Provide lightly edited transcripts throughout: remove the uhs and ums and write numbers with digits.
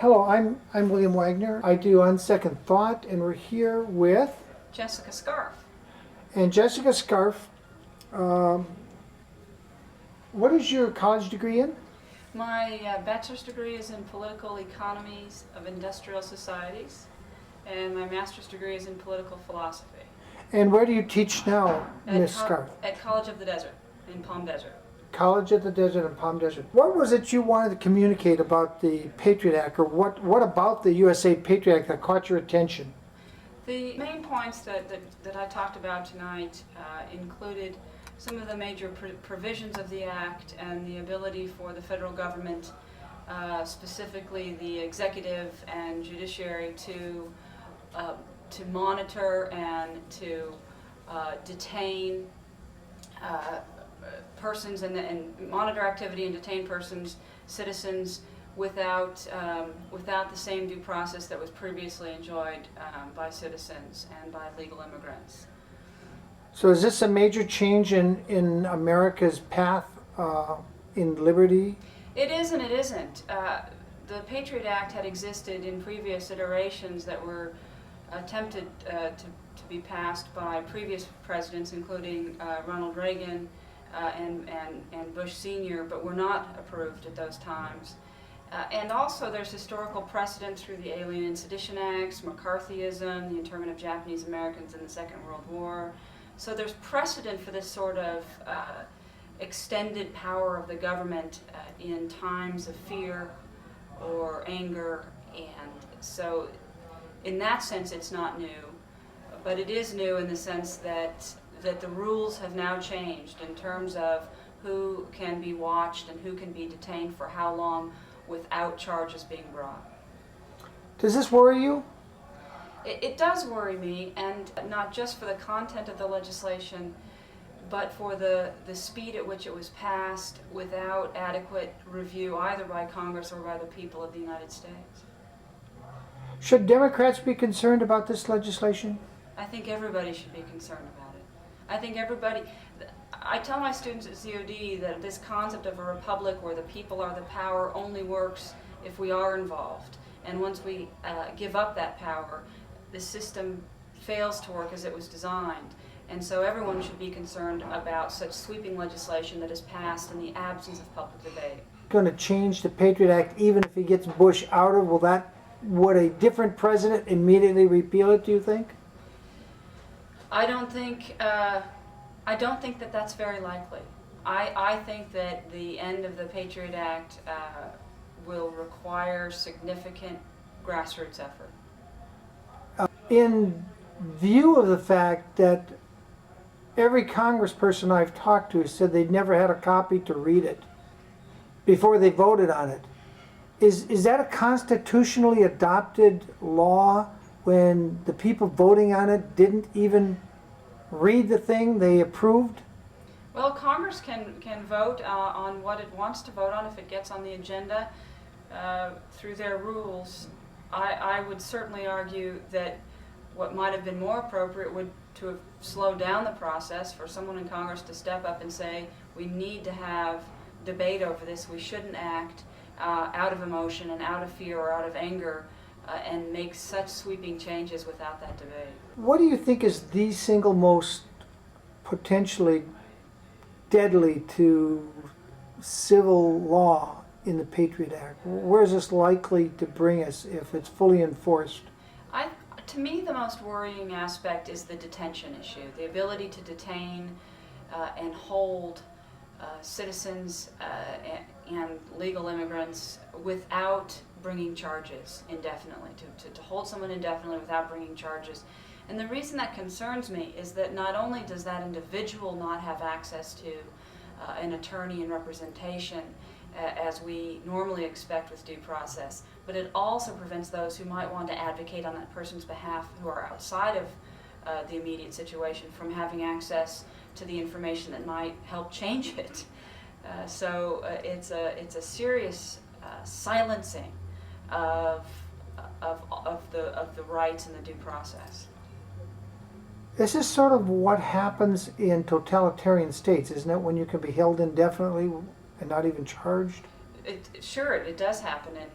Hello, I'm William Wagner. I do On Second Thought, and we're here with Jessica Scarf. Jessica Scarf. What is your college degree in? My bachelor's degree is in political economies of industrial societies, and my master's degree is in political philosophy. And where do you teach now, Miss Scarf? At College of the Desert in Palm Desert. College of the Desert and Palm Desert. What was it you wanted to communicate about the Patriot Act, or what about the USA Patriot Act that caught your attention? The main points that I talked about tonight included some of the major provisions of the Act and the ability for the federal government, specifically the executive and judiciary, to monitor and to detain persons and monitor activity and detain persons, citizens, without the same due process that was previously enjoyed by citizens and by legal immigrants. So is this a major change in America's path in liberty? It is and it isn't. The Patriot Act had existed in previous iterations that were attempted to be passed by previous presidents, including Ronald Reagan and Bush Sr., but were not approved at those times. And also there's historical precedent through the Alien and Sedition Acts, McCarthyism, the internment of Japanese Americans in the Second World War. So there's precedent for this sort of extended power of the government in times of fear or anger, and so in that sense it's not new, but it is new in the sense that the rules have now changed in terms of who can be watched and who can be detained for how long without charges being brought. Does this worry you? It does worry me, and not just for the content of the legislation, but for the speed at which it was passed without adequate review either by Congress or by the people of the United States. Should Democrats be concerned about this legislation? I think everybody should be concerned about it. I tell my students at COD that this concept of a republic where the people are the power only works if we are involved. And once we give up that power, the system fails to work as it was designed. And so everyone should be concerned about such sweeping legislation that is passed in the absence of public debate. Going to change the Patriot Act even if he gets Bush out of, would a different president immediately repeal it, do you think? I don't think that that's very likely. I think that the end of the Patriot Act will require significant grassroots effort. In view of the fact that every congressperson I've talked to said they'd never had a copy to read it before they voted on it, is that a constitutionally adopted law when the people voting on it didn't even read the thing they approved? Well, Congress can vote on what it wants to vote on if it gets on the agenda through their rules. I would certainly argue that what might have been more appropriate would to have slowed down the process for someone in Congress to step up and say, we need to have debate over this, we shouldn't act out of emotion and out of fear or out of anger and make such sweeping changes without that debate. What do you think is the single most potentially deadly to civil law in the Patriot Act? Where is this likely to bring us if it's fully enforced? To me, the most worrying aspect is the detention issue, the ability to detain and hold citizens and legal immigrants without bringing charges indefinitely, to hold someone indefinitely without bringing charges. And the reason that concerns me is that not only does that individual not have access to an attorney and representation as we normally expect with due process, but it also prevents those who might want to advocate on that person's behalf who are outside of the immediate situation from having access to the information that might help change it. So it's a serious silencing of the rights and the due process. This is sort of what happens in totalitarian states, isn't it, when you can be held indefinitely and not even charged? Sure, it does happen in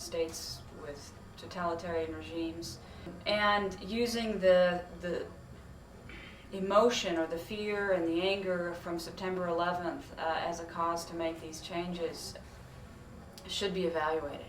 states with totalitarian regimes, and using the emotion or the fear and the anger from September 11th as a cause to make these changes should be evaluated.